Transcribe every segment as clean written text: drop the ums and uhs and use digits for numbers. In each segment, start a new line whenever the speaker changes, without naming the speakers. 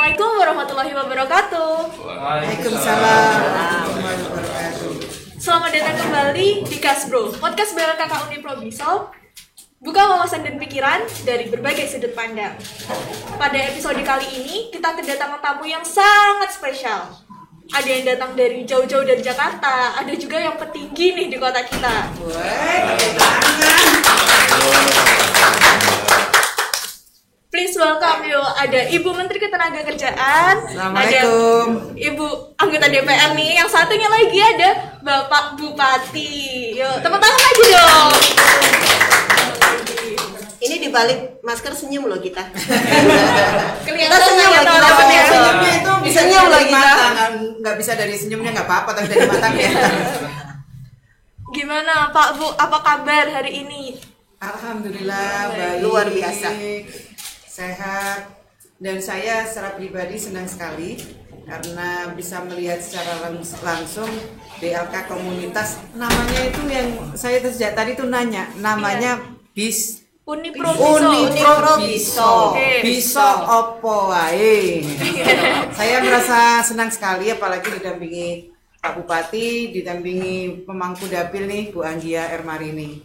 Assalamualaikum warahmatullahi wabarakatuh.
Waalaikumsalam warahmatullahi wabarakatuh.
Selamat datang kembali di Kasbro, podcast BLKK Uni Probisol. Buka wawasan dan pikiran dari berbagai sudut pandang. Pada episode kali ini, kita kedatangan tamu yang sangat spesial. Ada yang datang dari jauh-jauh dari Jakarta, ada juga yang petinggi nih di kota kita. Please welcome you. Ada Ibu Menteri Ketenagakerjaan,
Assalamualaikum.
ada Ibu anggota DPR nih, yang satunya lagi ada Bapak Bupati. Yuk, tepuk tangan lagi dong.
Ini dibalik masker senyum loh kita.
Kelihatan
senyum
ya,
lagi.
teman-teman ya.
Senyumnya itu bisa
Senyum
dari
lagi,
mata,
Kak.
nggak bisa dari senyumnya nggak apa-apa, tapi dari mata ya.
Gimana Pak Bu, apa kabar hari ini?
Alhamdulillah baik,
Luar biasa.
sehat, dan saya secara pribadi senang sekali karena bisa melihat secara langsung BLK komunitas. Namanya itu yang saya sejak tadi tuh nanya, namanya BIS.
Uni Probisol.
Probiso.
Oke.
Biso opo wae. Saya merasa senang sekali apalagi didampingi Pak Bupati, didampingi pemangku dapil nih Bu Anggia Ermarini.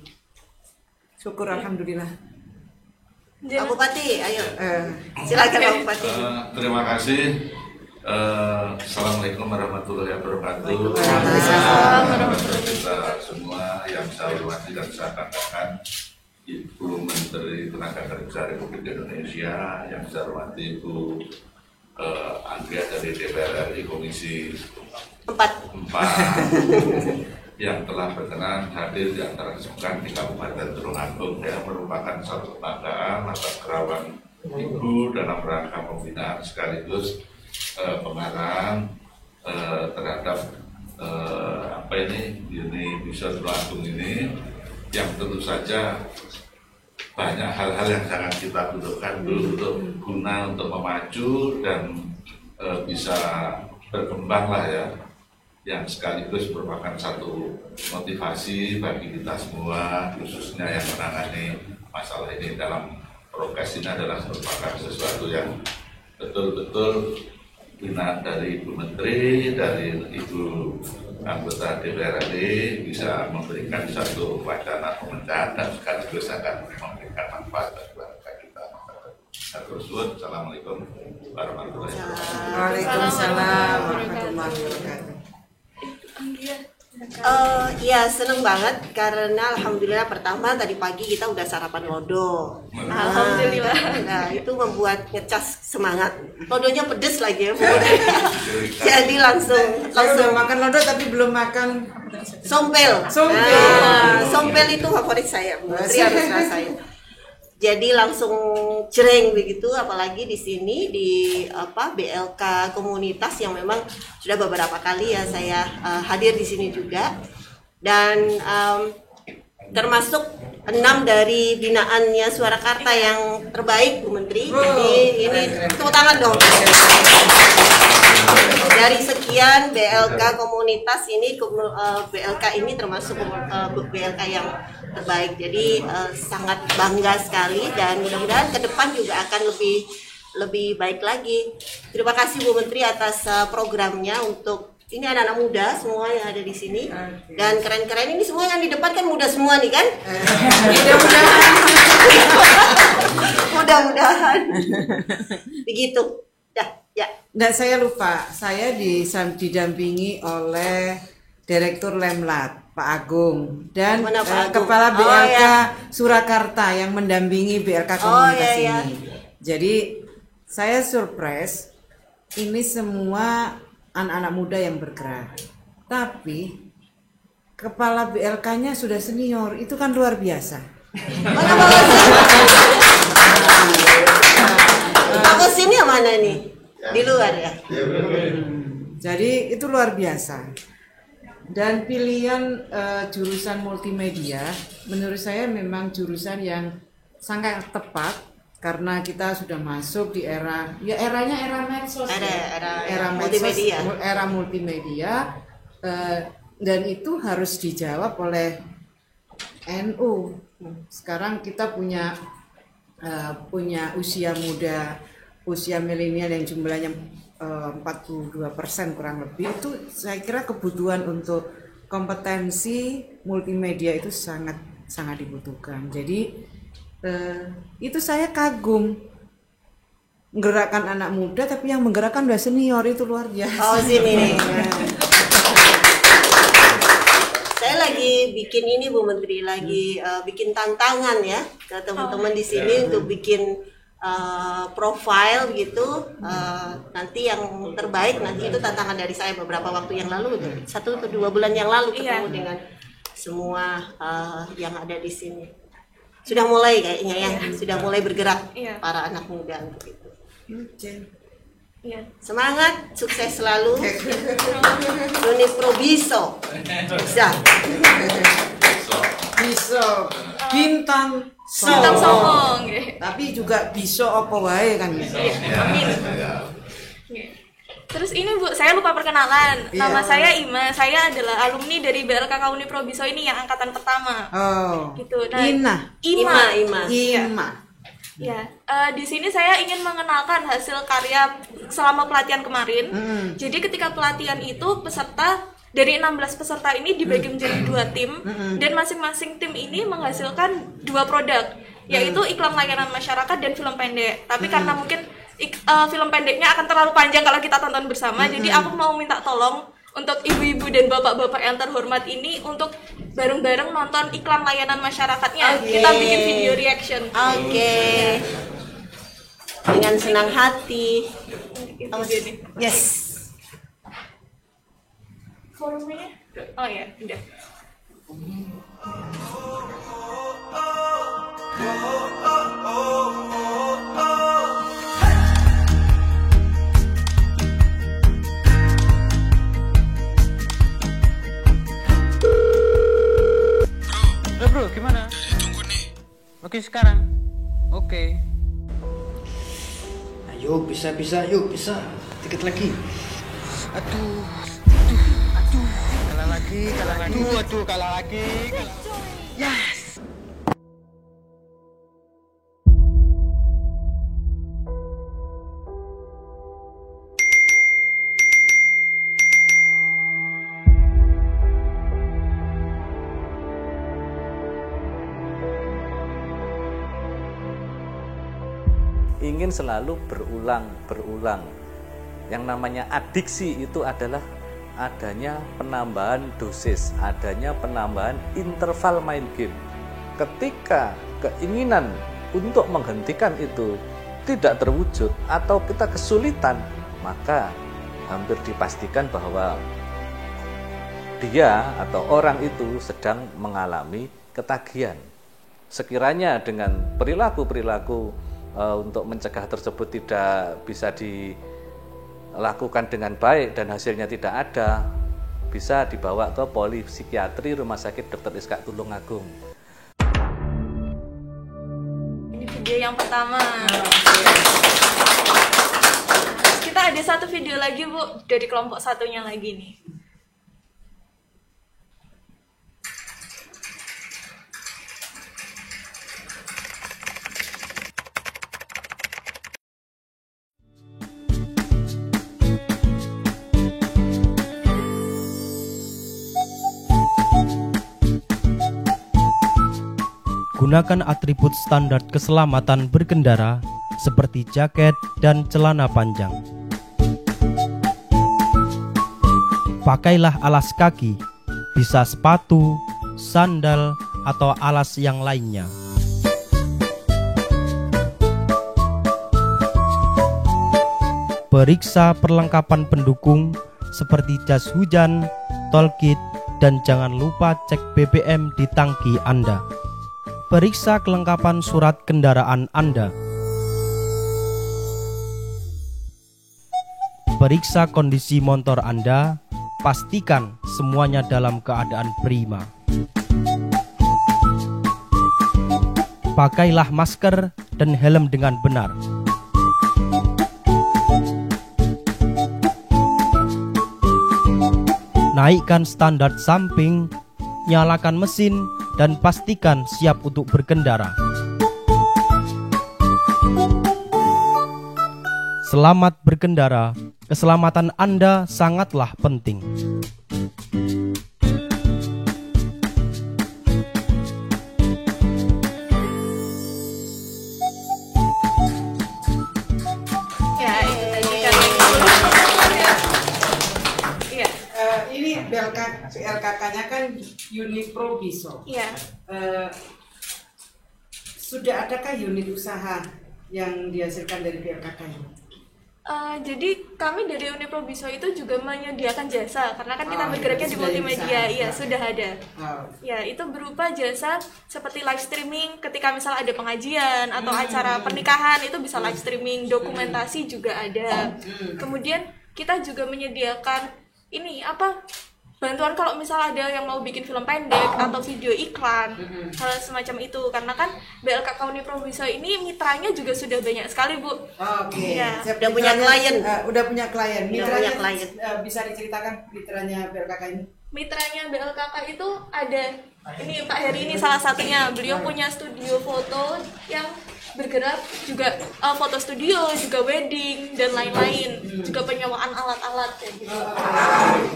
Syukur alhamdulillah.
Pak Bupati, ayo. Silakan Pak Bupati.
Terima kasih. Assalamualaikum warahmatullahi wabarakatuh.
Waalaikumsalam.
Kita semua yang saya hormati dan saya katakan Ibu Menteri Ketenagakerjaan Republik Indonesia, yang saya hormati Ibu Anggia dari DPR RI Komisi 4 yang telah berkenan hadir di antara kesemuanya di Kabupaten Tulungagung, yang merupakan satu kebanggaan atas kerawan Ibu dalam rangka pembinaan sekaligus pengarang terhadap Uni Probisol Tulungagung ini, yang tentu saja banyak hal-hal yang sangat kita butuhkan untuk guna untuk memacu dan bisa berkembang lah ya, yang sekaligus merupakan satu motivasi bagi kita semua, khususnya yang menangani masalah ini dalam prokes ini adalah merupakan sesuatu yang betul-betul binaan dari Ibu Menteri, dari Ibu anggota DPR RI bisa memberikan satu wacana pemecahan dan sekaligus akan memberikan manfaat bagi warga kita. Assalamualaikum warahmatullahi wabarakatuh.
Waalaikumsalam warahmatullahi wabarakatuh.
Ya seneng banget karena alhamdulillah pertama tadi pagi kita udah sarapan lodo.
Alhamdulillah.
Nah itu membuat ngecas semangat. Lodonya pedes lagi ya. Jadi langsung
Saya udah makan lodo tapi belum makan
sompel.
Sompel.
Sompel itu favorit saya. Bu Menteri harus rasain. Jadi langsung cereng begitu, apalagi di sini di BLK komunitas yang memang sudah beberapa kali ya saya hadir di sini juga, dan termasuk 6 dari binaannya Surakarta yang terbaik Bu Menteri. Ini tepuk tangan dong. Dari sekian BLK komunitas ini, BLK ini termasuk BLK yang terbaik. Jadi sangat bangga sekali, dan mudah-mudahan ke depan juga akan lebih baik lagi. Terima kasih Bu Menteri atas programnya untuk ini anak-anak muda semua yang ada di sini, dan keren-keren ini semua yang di depan kan muda semua nih kan? Mudah-mudahan. Begitu. Ya.
Dan saya lupa, saya didampingi oleh Direktur Lemlat Pak Agung dan
Mana Pak Agung?
Kepala BLK
ya.
Surakarta yang mendampingi BLK komunitas
ya.
ini. Jadi saya surprise, ini semua anak-anak muda yang bergerak. Tapi kepala BLK-nya sudah senior, itu kan luar biasa.
Aku sini yang mana nih? Di luar ya.
Jadi itu luar biasa. Dan pilihan jurusan multimedia menurut saya memang jurusan yang sangat tepat karena kita sudah masuk di eranya medsos,
Era
multimedia, era multimedia, dan itu harus dijawab oleh NU. Sekarang kita punya usia muda usia milenial yang jumlahnya 42% kurang lebih, itu saya kira kebutuhan untuk kompetensi multimedia itu sangat dibutuhkan. Jadi itu saya kagum, menggerakkan anak muda tapi yang menggerakkan udah senior, itu luar biasa.
Oh sini. Saya lagi bikin ini Bu Menteri, lagi bikin tantangan ya ke teman-teman di sini untuk bikin profile gitu. Nanti yang terbaik, nanti itu tantangan dari saya beberapa waktu yang lalu, 1 atau 2 bulan yang lalu ketemu dengan semua yang ada di sini. Sudah mulai kayaknya ya, sudah mulai bergerak para anak muda untuk itu. Semangat, sukses selalu. Uniprobiso. Bisa.
Bisa bintang
Songong.
tapi juga bisa apa wae kan.
Amin. Terus ini Bu, saya lupa perkenalan. Nama saya Ima. Saya adalah alumni dari BLKK Uniprobiso ini yang angkatan pertama.
Oh.
Gitu. Nah,
Ima.
Ya, di sini saya ingin mengenalkan hasil karya selama pelatihan kemarin. Jadi ketika pelatihan itu peserta dari 16 peserta ini dibagi menjadi 2 tim, dan masing-masing tim ini menghasilkan 2 produk, yaitu iklan layanan masyarakat dan film pendek. Tapi karena mungkin film pendeknya akan terlalu panjang kalau kita tonton bersama, jadi aku mau minta tolong untuk ibu-ibu dan bapak-bapak yang terhormat ini untuk bareng-bareng nonton iklan layanan masyarakatnya. Kita bikin video reaction.
Dengan senang hati. Yes.
Volumenya? Oh ya, udah.
Bro, gimana?
Tunggu nih.
Oke, sekarang. Oke.
Ayo, bisa. Dikit lagi.
Aduh. Kalah lagi. Yes.
Ingin selalu berulang. Yang namanya adiksi itu adalah adanya penambahan dosis, adanya penambahan interval main game. Ketika keinginan untuk menghentikan itu tidak terwujud atau kita kesulitan, maka hampir dipastikan bahwa dia atau orang itu sedang mengalami ketagihan. Sekiranya dengan perilaku-perilaku untuk mencegah tersebut tidak bisa dilakukan dengan baik dan hasilnya tidak ada, bisa dibawa ke polipsikiatri Rumah Sakit Dr. Iskak Tulungagung.
Ini video yang pertama. Kita ada satu video lagi Bu, dari kelompok satunya lagi nih.
Gunakan atribut standar keselamatan berkendara seperti jaket dan celana panjang. Pakailah alas kaki, bisa sepatu, sandal, atau alas yang lainnya. Periksa perlengkapan pendukung seperti jas hujan, toolkit, dan jangan lupa cek BBM di tangki Anda. Periksa kelengkapan surat kendaraan Anda. Periksa kondisi motor Anda, pastikan semuanya dalam keadaan prima. Pakailah masker dan helm dengan benar. Naikkan standar samping, nyalakan mesin, dan pastikan siap untuk berkendara. Selamat berkendara, keselamatan Anda sangatlah penting.
Ya, itu tadi kan. Iya.
Ini BLKK-nya kan unit Probiso.
Iya.
Sudah adakah unit usaha yang dihasilkan dari BLKK ini?
Jadi kami dari Uniprobiso itu juga menyediakan jasa karena kan kita bergeraknya di
sudah
multimedia,
bisa.
iya sudah ada.
Oh.
Ya itu berupa jasa seperti live streaming ketika misal ada pengajian atau acara pernikahan itu bisa live streaming, dokumentasi juga ada. Kemudian kita juga menyediakan ini bantuan kalau misal ada yang mau bikin film pendek atau video iklan, hal semacam itu. Karena kan BLKK Uniprobiso ini mitranya juga sudah banyak sekali, Bu.
Oke.
Ya.
Udah punya klien.
Udah punya klien.
Udah
Mitranya,
punya klien.
bisa diceritakan mitranya BLKK ini?
Mitranya BLKK itu ada ini Pak Heri ini salah satunya. Beliau punya studio foto yang bergerak juga foto studio, juga wedding dan lain-lain, juga penyewaan alat-alat kayak gitu.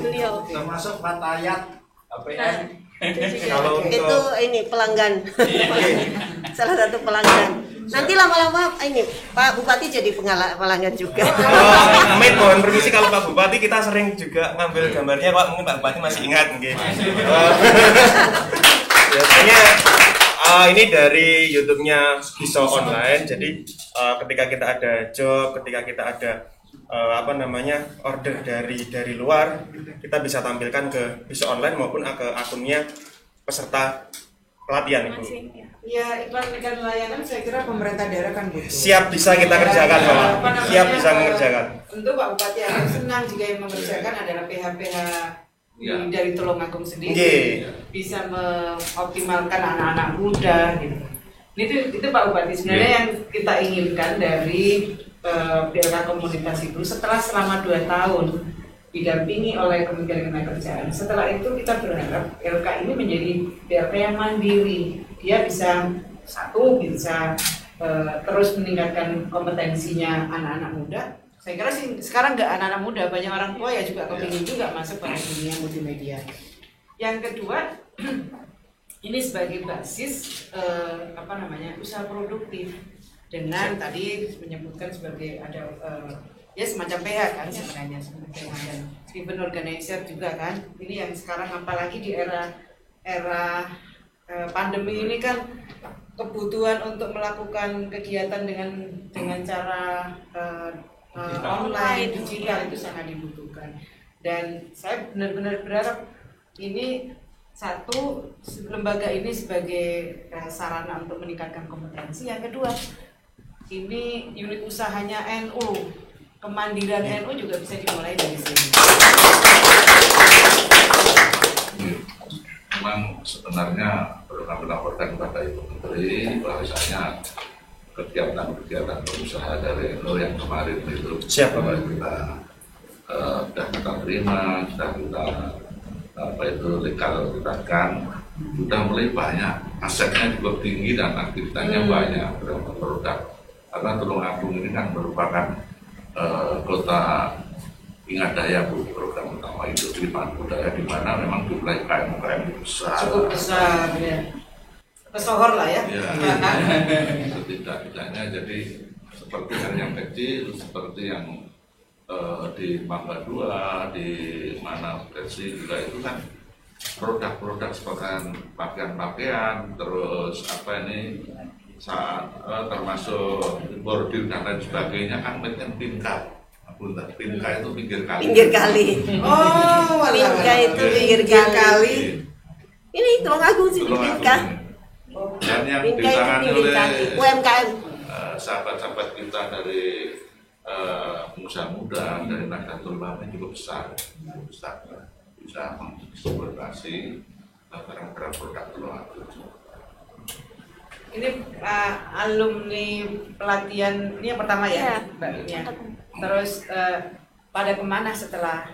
Beliau
termasuk Fatayat APN.
Kalau itu ini pelanggan. Salah satu pelanggan. Nanti lama-lama ini Pak Bupati jadi pelanggan juga.
Amin, mohon permisi kalau Pak Bupati kita sering juga ngambil gambarnya Pak, mungkin Pak Bupati masih ingat mungkin. Biasanya ini dari YouTube-nya Biso Online. Jadi ketika kita ada job, ketika kita ada order dari luar, kita bisa tampilkan ke Biso Online maupun ke akunnya peserta pelatihan Ibu.
Ya, iklan layanan saya kira pemerintah daerah kan butuh.
Siap bisa kita kerjakan Pak. Siap bisa mengerjakan.
Tentu Pak Bupati akan senang jika yang mengerjakan adalah PH-PH dari Tulungagung sendiri. Bisa mengoptimalkan anak-anak muda gitu. Itu Pak Bupati sebenarnya yang kita inginkan dari BLK Komunitas itu selama 2 tahun didampingi oleh Kementerian Ketenagakerjaan. Setelah itu kita berharap BLK ini menjadi BLK yang mandiri. Dia bisa terus meningkatkan kompetensinya anak-anak muda. Saya kira sih sekarang nggak anak-anak muda, banyak orang tua ya juga kepingin juga masuk pada dunia multimedia. Yang kedua, ini sebagai basis usaha produktif dengan tadi menyebutkan sebagai ada semacam PH kan sebenarnya PH dan event organizer juga kan. Ini yang sekarang apalagi di era pandemi ini kan kebutuhan untuk melakukan kegiatan dengan cara online digital itu sangat dibutuhkan. Dan saya benar-benar berharap ini satu lembaga ini sebagai sarana untuk meningkatkan kompetensi. Yang kedua, ini unit usahanya NU. Kemandirian NU juga bisa dimulai dari sini.
Memang sebenarnya pernah melaporkan kepada Ibu Menteri bahwasanya kegiatan berusaha dari NU yang kemarin itu
siapa
kita sudah kita terima, sudah kita legalkan, sudah mulai banyak, asetnya juga tinggi dan aktivitasnya banyak beberapa produk. Karena Tulungagung ini kan merupakan kota Ingat Daya, program utama industri padat budaya di mana memang jumlah UMKM besar.
Cukup besar ya. Pesohor lah ya.
Setidak-tidaknya jadi seperti yang kecil, seperti yang di Mangga 2, di mana Versi juga itu kan produk-produk seperti pakaian-pakaian, terus termasuk bordir dan lain sebagainya kan dengan Pinka. Pinka itu pinggir kali.
Oh,
Pinka itu pinggir kali. Ini Tulungagung sih Pinka.
Dan yang
Pinka
ditangani
itu pinggir
oleh
kali. UMKM.
Sahabat-sahabat kita dari pengusaha muda dari Nahdlatul Ulama juga besar, bisa mengeksploitasi barang-barang produk Tulungagung.
Ini alumni pelatihan ini yang pertama ya, Mbak Nia. Terus pada kemana setelah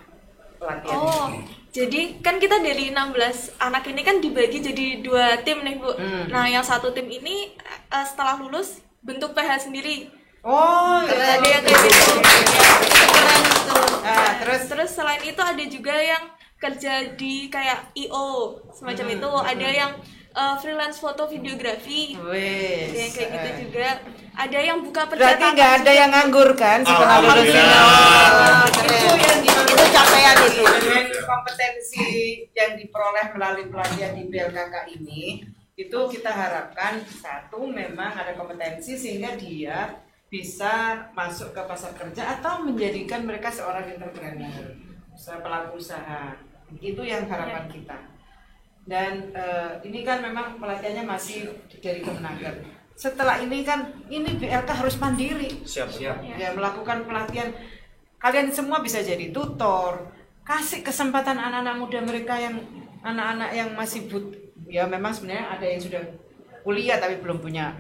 pelatihan?
Jadi kan kita dari 16 anak ini kan dibagi jadi 2 tim nih Bu. Nah yang satu tim ini setelah lulus bentuk PH sendiri.
Oh,
ada yang kayak gitu. Terus selain itu ada juga yang kerja di kayak IO semacam itu, ada yang freelance foto videografi, yang kayak gitu juga. Ada yang buka
Berarti
percetakan.
nggak ada yang nganggur kan setelah lulus ini?
Itu capaian itu.
Dengan kompetensi yang diperoleh melalui pelatihan di BLKK ini, itu kita harapkan satu memang ada kompetensi sehingga dia bisa masuk ke pasar kerja atau menjadikan mereka seorang entrepreneur, pelaku usaha. Itu yang harapan kita. Dan ini kan memang pelatihannya masih dari Kemenaker. Setelah ini kan ini BLK harus mandiri.
Siap.
Ya, melakukan pelatihan. Kalian semua bisa jadi tutor. Kasih kesempatan anak-anak muda mereka yang anak-anak yang masih ya memang sebenarnya ada yang sudah kuliah tapi belum punya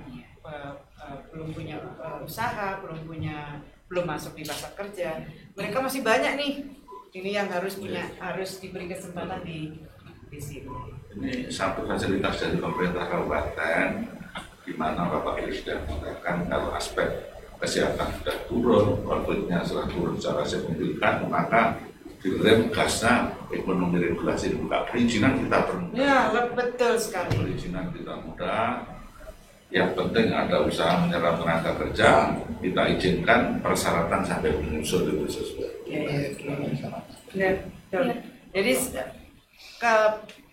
usaha, belum masuk di pasar kerja. Mereka masih banyak nih. Ini yang harus diberi kesempatan di sini.
Ini satu fasilitas dari pemerintah kabupaten, di mana Bapak Ibu sudah mengatakan kalau aspek kesehatan sudah turun, profitnya sudah turun secara signifikan, maka direm gasnya ekonomi regulasi dibuka, perizinan kita permudah.
Ya, betul sekali.
Perizinan kita mudah. Yang penting ada usaha menyerap tenaga kerja, kita izinkan persyaratan sampai menyusul itu sesuai.
Jadi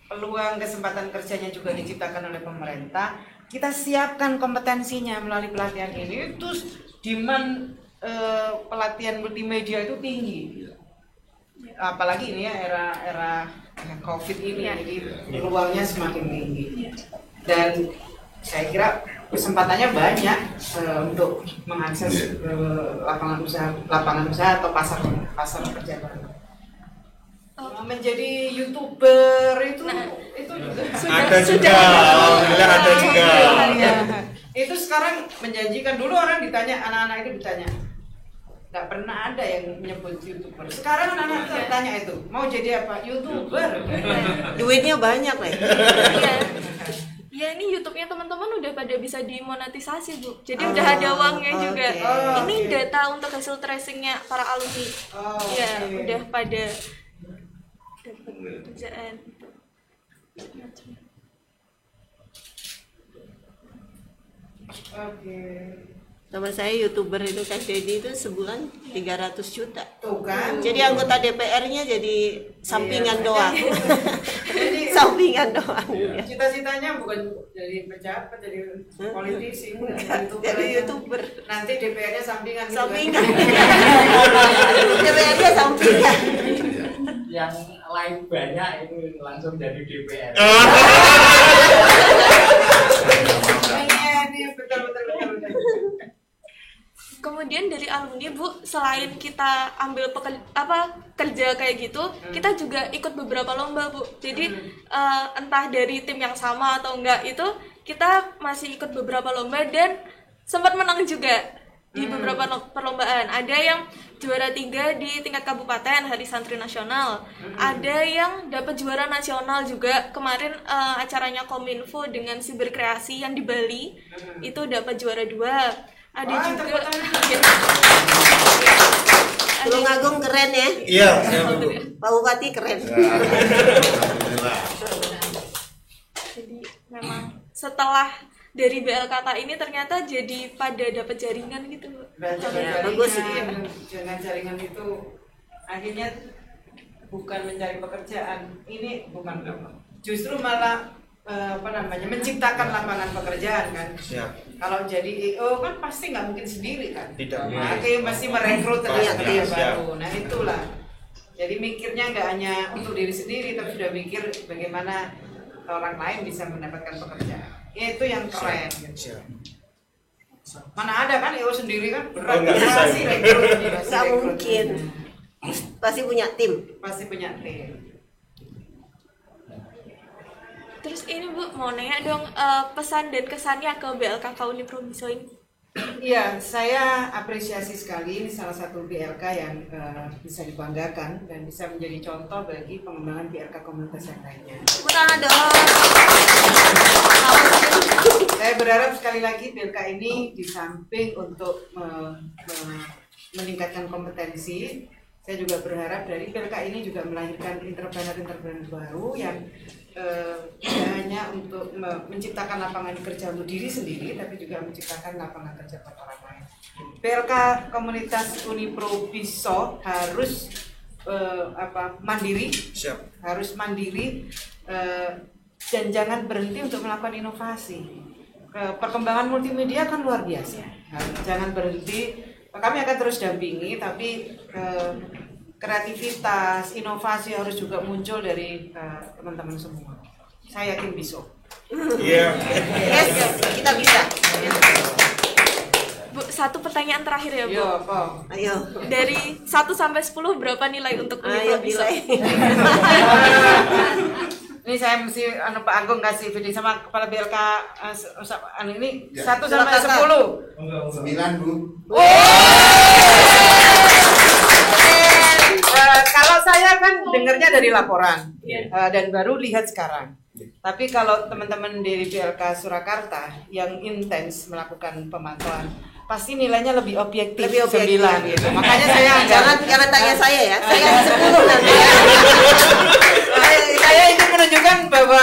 peluang kesempatan kerjanya juga diciptakan oleh pemerintah. Kita siapkan kompetensinya melalui pelatihan ini. Terus demand pelatihan multimedia itu tinggi. Apalagi ini ya era COVID ini, jadi peluangnya semakin tinggi. Dan saya kira kesempatannya banyak untuk mengakses lapangan usaha atau pasar kerja baru. Menjadi YouTuber itu juga
Ada juga. Alhamdulillah ada juga.
Itu sekarang menjanjikan. Dulu orang ditanya, anak-anak itu ditanya, nggak pernah ada yang menyebut YouTuber. Sekarang anak-anak bertanya itu, mau jadi apa? YouTuber.
Duitnya banyak lah.
Ya ini YouTube-nya teman-teman udah pada bisa dimonetisasi, Bu. Jadi udah ada uangnya juga. Ini data untuk hasil tracing-nya para alumni. Udah pada dapat kerjaan.
Teman saya YouTuber itu Kak Dedi itu sebulan 300 juta.
Tuh kan.
Jadi anggota DPR-nya jadi sampingan doang. Sampingan doang.
Cita-citanya bukan jadi pejabat, jadi politisi,
jadi YouTuber.
Nanti DPR-nya sampingan.
Sampingan. DPR-nya sampingan.
Yang lain banyak itu langsung jadi DPR.
Ini betul.
Kemudian dari alumni, Bu, selain kita ambil kerja kayak gitu, kita juga ikut beberapa lomba, Bu. Jadi entah dari tim yang sama atau enggak, itu kita masih ikut beberapa lomba dan sempat menang juga di beberapa perlombaan. Ada yang juara 3 di tingkat kabupaten Hari Santri Nasional, ada yang dapat juara nasional juga kemarin acaranya Kominfo dengan Siberkreasi yang di Bali, itu dapat juara 2. Ada juga
Tulungagung keren ya.
Iya.
Pak Bupati keren.
Jadi memang setelah dari BLKK ini ternyata jadi pada dapat jaringan gitu.
Bagus itu.
Dengan jaringan itu akhirnya bukan mencari pekerjaan. Ini bukan, justru malah menciptakan lapangan pekerjaan kan.
Siap.
Kalau jadi IO kan pasti nggak mungkin sendiri kan.
Tidak.
Mesti merekrut tenaga kerja
Siap.
baru. Nah itulah. Jadi mikirnya nggak hanya untuk diri sendiri, tapi sudah mikir bagaimana orang lain bisa mendapatkan pekerjaan. Itu yang keren.
Siap.
Mana ada kan IO sendiri kan berat.
Nggak bisa.
Nggak mungkin. Pasti punya tim.
Pasti punya tim.
Terus ini, Bu, mau nanya dong pesan dan kesannya ke BLKK Uniprobiso ini.
Iya, saya apresiasi sekali. Ini salah satu BLK yang bisa dibanggakan dan bisa menjadi contoh bagi pengembangan BLK komunitas yang lainnya.
Tepuk tangan dong.
Saya berharap sekali lagi BLK ini di samping untuk meningkatkan kompetensi, Saya juga berharap dari PLK ini juga melahirkan entrepreneur-entrepreneur baru yang tidak hanya untuk menciptakan lapangan kerja untuk diri sendiri, tapi juga menciptakan lapangan kerja buat orang lain. PLK Komunitas Unipro BISO harus mandiri, harus mandiri dan jangan berhenti untuk melakukan inovasi. Perkembangan multimedia kan luar biasa. Jangan berhenti. Kami akan terus dampingi, tapi kreativitas, inovasi harus juga muncul dari teman-teman semua. Saya yakin bisa.
Iya. Yes, kita bisa.
Bu, satu pertanyaan terakhir ya, Bu.
Yo, kok.
Ayo.
Dari 1 sampai 10 berapa nilai untuk Unipro BISO?
Ini saya mesti Pak Agung kasih video sama kepala BLK ini 1 sampai 10.
9, Bu.
Kalau saya kan dengarnya dari laporan dan baru lihat sekarang. Tapi kalau teman-teman dari BLK Surakarta yang intens melakukan pemantauan, pasti nilainya lebih objektif. 9 gitu. Makanya saya
jangan tanya saya ya. Saya 10 nanti.
Saya ingin menunjukkan bahwa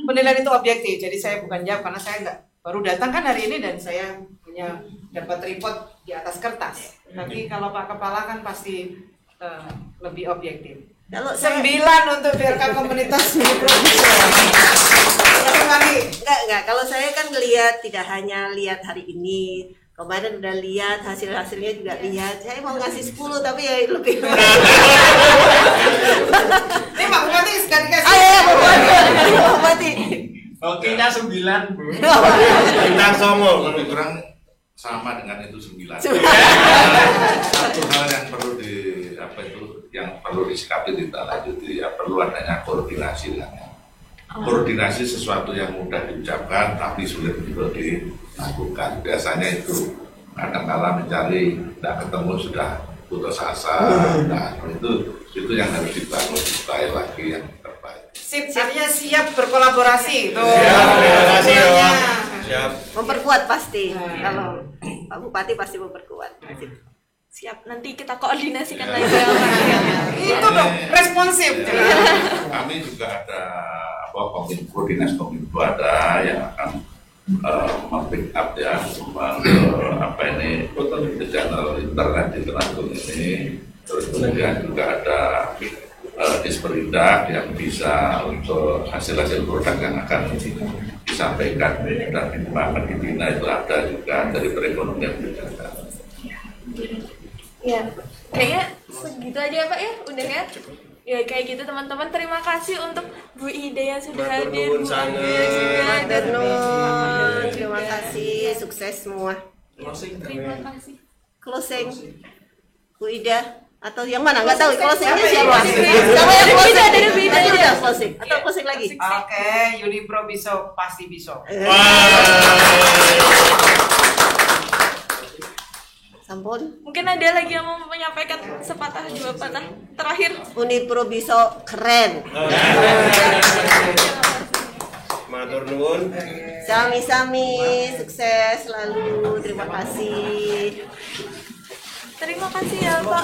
penilaian itu objektif. Jadi saya bukan jawab karena saya baru datang kan hari ini dan saya punya dapat report di atas kertas. Tapi kalau Pak Kepala kan pasti lebih objektif.
Kalau
9 untuk BLK Komunitas Unipro BISO.
Enggak. Kalau saya kan tidak hanya lihat hari ini. Kemarin udah lihat hasilnya juga lihat. Saya mau ngasih 10 tapi ya lebih.
Ini Pak Bupati sekali kasih.
Ayo, Bupati.
Oke, 9, Bu.
Bintang Songo.
Lebih kurang sama dengan itu 9. Satu hal yang perlu disikapi ditindaklanjuti ya, perlu adanya koordinasi dengannya. Koordinasi sesuatu yang mudah diucapkan tapi sulit untuk dilakukan. Biasanya itu kadang-kala mencari tidak ketemu sudah putus asa. Nah itu yang harus dibangun supaya lagi yang terbaik.
Artinya siap berkolaborasi.
Siap.
Memperkuat pasti. Kalau Pak Bupati pasti memperkuat.
Siap, nanti kita koordinasikan lagi.
Itu dong, responsif.
Kami juga ada dinas kominfo ada yang akan mempick up ya channel internet di Temanggung ini. Terus kemudian juga ada Disperindak yang bisa untuk hasil-hasil produk yang akan disampaikan dan dikembangkan di Bina itu ada juga dari perekonomian juga.
Ya, kayaknya segitu aja Pak ya, udah ya. Ya kayak gitu teman-teman, terima kasih untuk Bu Ida yang sudah hadir.
Terima kasih, sukses semua.
Terima kasih.
Closing, Bu Ida atau yang mana? Nggak tahu closingnya siapa? Siapa yang closing?
Dari Bu Ida
udah closing atau closing lagi?
Oke, Unipro BISO pasti bisa.
Sampun.
Mungkin ada lagi yang mau menyampaikan sepatah dua patah terakhir.
Unipro BISO keren.
Matur nuwun.
Sami-sami, sukses selalu. Terima kasih.
Terima kasih ya Pak.